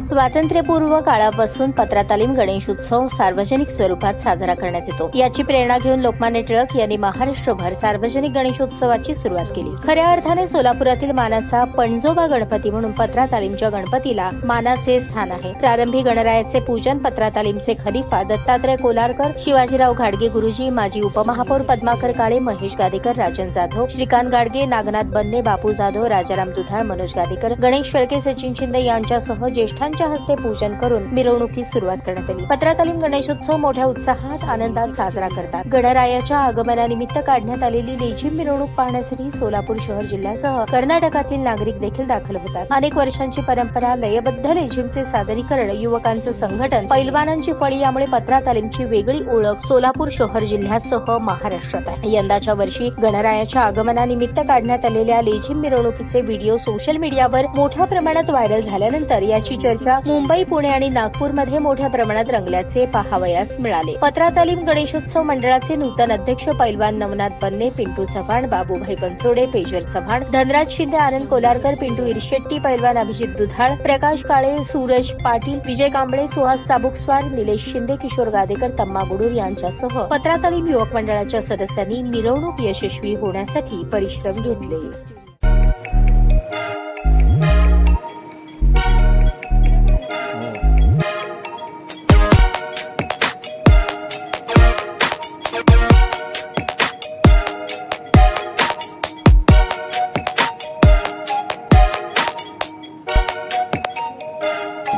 स्वातंत्र्यपूर्व काळापासून पत्रा तालीम गणेशोत्सव सार्वजनिक स्वरूपात साजरा करण्यात येतो। याची प्रेरणा घेऊन लोकमान्य टिळक यांनी महाराष्ट्रभर सार्वजनिक गणेशोत्सवाची सुरुवात केली। खऱ्या अर्थाने सोलापुरातील मानाचा पणजोबा गणपती म्हणून पत्रा तालीमच्या गणपतीला मानाचे स्थान आहे। प्रारंभी गणरायाचे पूजन पत्रा तालीमचे खलिफा दत्तात्रय कोलारकर, शिवाजीराव घाडगे गुरुजी, माजी उपमहापौर पद्माकर काळे, महेश गादेकर, राजन जाधव, श्रीकांत गाडगे, नागनाथ बन्ने, बापू जाधव, राजाराम दुधाळ, मनोज गादेकर, गणेश शेळके, सचिन शिंदे यांच्यासह ज्येष्ठांच्या हस्ते पूजन करून मिरवणुकीस सुरुवात करण्यात आली। पत्रा तालीम गणेशोत्सव मोठ्या उत्साहात आनंदात साजरा करतात। गणरायाच्या आगमनानिमित्त काढण्यात आलेली लेझीम मिरवणूक पाहण्यासाठी सोलापूर शहर जिल्ह्यासह कर्नाटकातील नागरिक देखील दाखल होतात। अनेक वर्षांची परंपरा, लयबद्ध लेझीमचे सादरीकरण, युवकांचं संघटन, पैलवानांची फळी यामुळे पत्रा तालीमची वेगळी ओळख सोलापूर शहर जिल्ह्यासह महाराष्ट्रात आहे। यंदाच्या वर्षी गणरायाच्या आगमनानिमित्त काढण्यात आलेल्या लेझीम मिरवणुकीचे व्हिडिओ सोशल मीडियावर मोठ्या प्रमाणात व्हायरल झाल्यानंतर याची चर्चा मुंबई, पुणे आणि नागपूरमध्ये मोठ्या प्रमाणात रंगल्याचे पाहावयास मिळाले। पत्रा तालीम गणेशोत्सव मंडळाचे नूतन अध्यक्ष पैलवान नवनाथ बन्ने, पिंटू चव्हाण, बाबूभाई बनसोडे, पेजर चव्हाण, धनराज शिंदे, आनंद कोलारकर, पिंटू इरशेट्टी, पैलवान अभिजित दुधाळ, प्रकाश काळे, सूरज पाटील, विजय कांबळे, सुहास चाबुकस्वार, निलेश शिंदे, किशोर गादेकर, तम्मा गुडूर यांच्यासह पत्रा तालीम युवक मंडळाच्या सदस्यांनी मिरवणूक यशस्वी होण्यासाठी परिश्रम घेतले।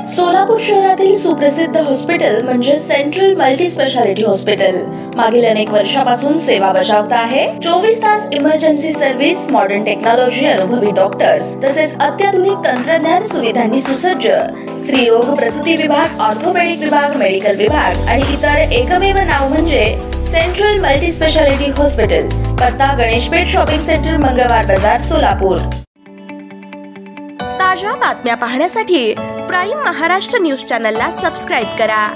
सोलापूर शहरातील सुप्रसिद्ध हॉस्पिटल म्हणजे सेंट्रल मल्टी स्पेशालिटी हॉस्पिटल मागील अनेक वर्षापासून सेवा बजावत आहे। 24 तास इमर्जन्सी सर्व्हिस, मॉडर्न टेक्नॉलॉजी, अनुभवी डॉक्टर्स तसेच अत्याधुनिक तंत्रज्ञान सुविधांनी सुसज्ज स्त्रीरोग, प्रसूती विभाग, ऑर्थोपेडिक विभाग, मेडिकल विभाग आणि इतर एकमेव नाव म्हणजे सेंट्रल मल्टी स्पेशालिटी हॉस्पिटल। पत्ता गणेशपेठ शॉपिंग सेंटर, मंगळवार बाजार, सोलापूर। ताज्या बातम्या पाहण्यासाठी प्राईम महाराष्ट्र न्यूज चॅनलला सबस्क्राईब करा।